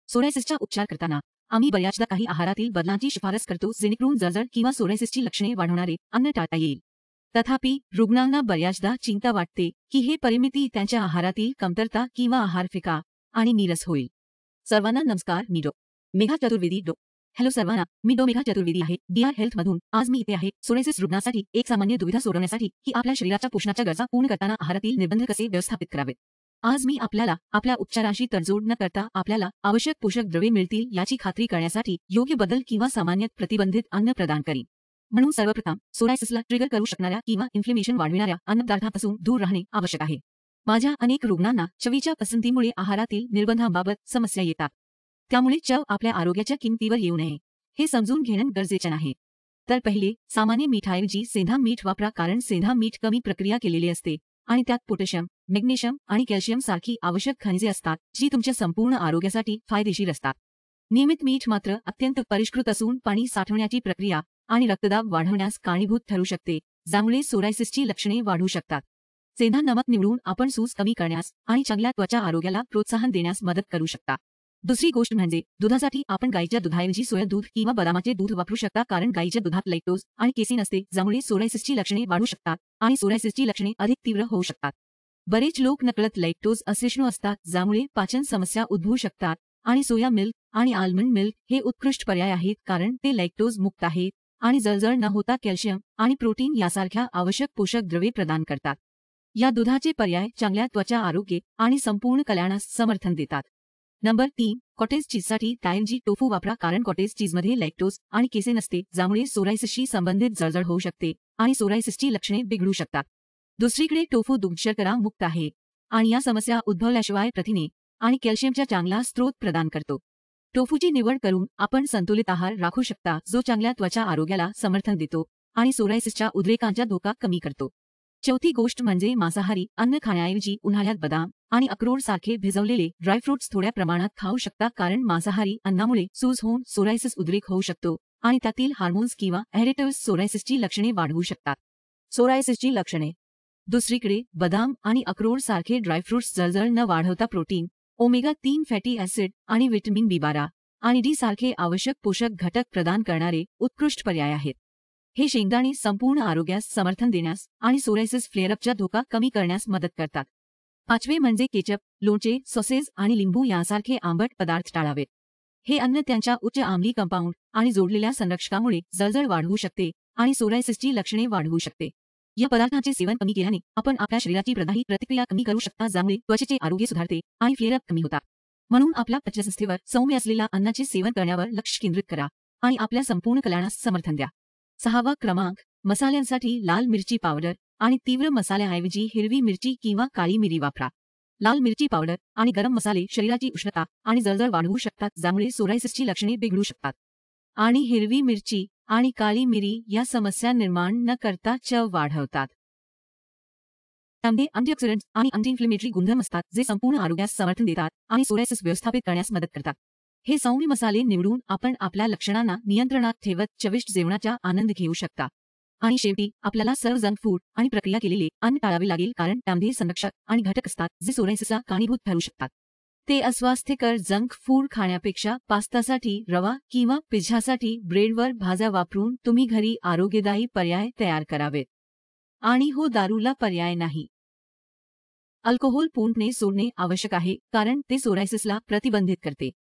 सोरायसिसचा उपचार करताना आम्ही बऱ्याचदा काही आहारातील बदलांची शिफारस करतो जेणेकरून जळजळ किंवा सोरायसिसची लक्षणे वाढवणारे अन्न टाळता येईल. तथापि रुग्णांना बऱ्याचदा चिंता वाटते की हे परिमिती त्यांच्या आहारातील कमतरता किंवा आहार फिका आणि नीरस होईल. सर्वांना नमस्कार. मी डॉ. मेघा चतुर्वेदी. हॅलो सर्वांना, मी डॉ. मेघा चतुर्वेदी आहे DR हेल्थमधून. आज मी इथे आहे सोरायसिस रुग्णासाठी एक सामान्य दुविधा सोडवण्यासाठी की आपल्या शरीराच्या पोषणाच्या गरजा पूर्ण करताना आहारातील निर्बंध कसे व्यवस्थापित करावेत. आज मी आपल्याला आपल्या उपचारांशी तडजोड न करता आपल्याला आवश्यक पोषक द्रव्ये मिळतील याची खात्री करण्यासाठी योग्य बदल किंवा सामान्य प्रतिबंधित अन्न प्रदान करीन. म्हणून सर्वप्रथम सोरायसिसला ट्रिगर करू शकणाऱ्या किंवा इन्फ्लेमेशन वाढविणाऱ्या अन्नपदार्थांपासून दूर राहणे आवश्यक आहे. माझ्या अनेक रुग्णांना चवीच्या पसंतीमुळे आहारातील निर्बंधांबाबत समस्या येतात. त्यामुळे चव आपल्या आरोग्याच्या किमतीवर येऊ नये हे समजून घेणं गरजेचे आहे. तर पहिले, सामान्य मीठाऐवजी सेंधा मीठ वापरा कारण सेंधा मीठ कमी प्रक्रिया केलेले असते आणि त्यात पोटॅशियम, मॅग्नेशियम आणि कॅल्शियम सारखी आवश्यक खनिजे असतात जी तुमच्या संपूर्ण आरोग्यासाठी फायदेशीर असतात. नियमित मीठ मात्र अत्यंत परिष्कृत असून पाणी साठवण्याची प्रक्रिया आणि रक्तदाब वाढवण्यास कारणीभूत ठरू शकते, ज्यामुळे सोरायसिसची लक्षणे वाढू शकतात. सेंधा नमक निवडून आपण सूज कमी करण्यास आणि चांगल्या त्वचा आरोग्याला प्रोत्साहन देण्यास मदत करू शकता. दुसरी गोष्ट म्हणजे दुधासाठी आपण गाईच्या दुधाऐवजी सोया दूध किंवा बदामाचे दूध वापरू शकता कारण गाईच्या दुधात लॅक्टोज आणि केसिन असते ज्यामुळे सोरायसिसची लक्षणे वाढू शकतात आणि सोरायसिसची लक्षणे अधिक तीव्र होऊ शकतात. बरेच लोक नकळत लॅक्टोज असहिष्णू असतात ज्यामुळे पाचन समस्या उद्भवू शकतात आणि सोया मिल्क आणि आल्मंड मिल्क हे उत्कृष्ट पर्याय आहेत कारण ते लॅक्टोज मुक्त आहेत आणि जळजळ न होता कॅल्शियम आणि प्रोटीन यासारख्या आवश्यक पोषक द्रव्ये प्रदान करतात. या दुधाचे पर्याय चांगल्या त्वचा आरोग्य आणि संपूर्ण कल्याणास समर्थन देतात. नंबर 3, कॉटेज चीजसाठी त्याऐवजी टोफू वापरा कारण कॉटेज चीजमध्ये लॅक्टोज आणि केसिन असते ज्यामुळे सोरायसिसशी संबंधित जळजळ होऊ शकते आणि सोरायसिसची लक्षणे बिघडू शकतात. दुसरीकडे टोफू दुग्धशर्करा मुक्त आहे आणि या समस्या उद्भवल्याशिवाय प्रथिने आणि कॅल्शियमचा चांगला स्रोत प्रदान करतो. टोफूची निवड करून आपण संतुलित आहार राखू शकता जो चांगल्या त्वचा आरोग्याला समर्थन देतो आणि सोरायसिसच्या उद्रेकांचा धोका कमी करतो. चौथी गोष्ट म्हणजे मांसाहारी अन्न खाण्याऐवजी उन्हाळ्यात बदाम आणि अक्रोड सारखे भिजवलेले ड्रायफ्रुट्स थोड्या प्रमाणात खाऊ शकता कारण मांसाहारी अन्नामुळे सूज होऊन सोरायसिस उद्रेक होऊ शकतो आणि त्यातील हार्मोन्स किंवा ॲडिटिव्हज सोरायसिसची लक्षणे वाढवू शकतात. सोरायसिसची लक्षणे. दुसरीकडे बदाम आणि अक्रोड सारखे ड्रायफ्रुट्स जळजळ न वाढवता प्रोटीन, ओमेगा 3 फॅटी ॲसिड आणि व्हिटॅमिन B12 आणि D सारखे आवश्यक पोषक घटक प्रदान करणारे उत्कृष्ट पर्याय आहेत. हे शेंगदाणे संपूर्ण आरोग्यास समर्थन देण्यास आणि सोरायसिस फ्लेअरअपचा धोका कमी करण्यास मदत करतात. पाचवे म्हणजे केचप, लोणचे, सॉसेस आणि लिंबू यांसारखे आंबट पदार्थ टाळावेत. हे अन्न त्यांच्या उच्च आम्ली कंपाऊंड आणि जोडलेल्या संरक्षकामुळे जळजळ वाढवू शकते आणि सोरायसिसची लक्षणे वाढवू शकते. या पदार्थांचे सेवन कमी केल्याने आपण आपल्या शरीराची प्रदाही प्रतिक्रिया कमी करू शकता ज्यामुळे त्वचेचे आरोग्य सुधारते आणि फ्लेअरअप कमी होतात. म्हणून आपल्या पचनसंस्थेवर सौम्य असलेल्या अन्नाचे सेवन करण्यावर लक्ष केंद्रित करा आणि आपल्या संपूर्ण कल्याणास समर्थन द्या. 6वा क्रमांक, मसाल्यांसाठी लाल मिरची पावडर आणि तीव्र मसाल्याऐवजी हिरवी मिरची किंवा काळी मिरी वापरा. लाल मिरची पावडर आणि गरम मसाले शरीराची उष्णता आणि जळजळ वाढवू शकतात ज्यामुळे सोरायसिसची लक्षणे बिघडू शकतात. आणि हिरवी मिरची आणि काळी मिरी या समस्या निर्माण न करता चव वाढवतात. त्यामध्ये अँटीऑक्सिडंट्स आणि अँटी इन्फ्लेमेटरी गुणधर्म असतात जे संपूर्ण आरोग्यास समर्थन देतात आणि सोरायसिस व्यवस्थापित करण्यास मदत करतात. हे सौम्य मसाले निवडून आपण आपल्या लक्षणांना नियंत्रणात ठेवत चविष्ट जेवणाचा आनंद घेऊ शकता. आणि शेवटी आपल्याला सर्व जंक फूड आणि प्रक्रिया केलेले अन्न टाळावे लागेल कारण त्यामध्ये संरक्षक आणि घटक असतात जे सोरायसिसला कारणीभूत ठरू शकतात. ते अस्वास्थ्यकर जंक फूड खाण्यापेक्षा पास्तासाठी रवा किंवा पिझ्झासाठी ब्रेडवर भाज्या वापरून तुम्ही घरी आरोग्यदायी पर्याय तयार करावेत. आणि हो, दारूला पर्याय नाही. अल्कोहोल पूर्णपणे सोडणे आवश्यक आहे कारण ते सोरायसिसला प्रतिबंधित करते.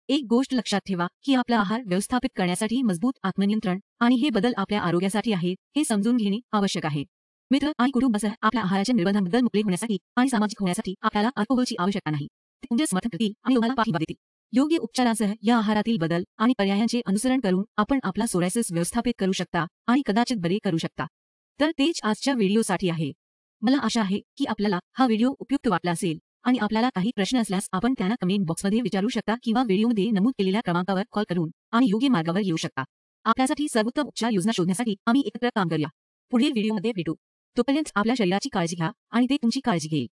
एक गोष्ट लक्षात ठेवा की आपला आहार व्यवस्थापित करण्यासाठी मजबूत आत्मनियंत्रण आणि हे बदल आपल्या आरोग्यासाठी आहेत हे समजून घेणे आवश्यक आहे. मित्र आणि कुटुंबासह आपल्या आहाराच्या निर्बंधांबद्दल मुक्त होण्यासाठी आणि सामाजिक होण्यासाठी आपल्याला अल्कोहोलची आवश्यकता नाही. ते तुमचे समर्थन करतील आणि तुम्हाला पाठिंबा देतील. योग्य उपचारांसह या आहारातील बदल आणि पर्यायांचे अनुसरण करून आपण आपला सोरायसिस व्यवस्थापित करू शकता आणि कदाचित बरे करू शकता. तर तेच आजच्या व्हिडिओसाठी आहे. मला आशा आहे की आपल्याला हा व्हिडिओ उपयुक्त वाटला असेल आणि आपल्याला काही प्रश्न असल्यास आपण त्यांना कमेंट बॉक्समध्ये विचारू शकता किंवा व्हिडिओमध्ये नमूद केलेल्या क्रमांकावर कॉल करून आणि योग्य मार्गावर येऊ शकता. आपल्यासाठी सर्वोत्तम उपचार योजना शोधण्यासाठी आम्ही एकत्र काम करूया. पुढील व्हिडिओमध्ये भेटू. तोपर्यंत आपल्या शरीराची काळजी घ्या आणि ते तुमची काळजी घेईल.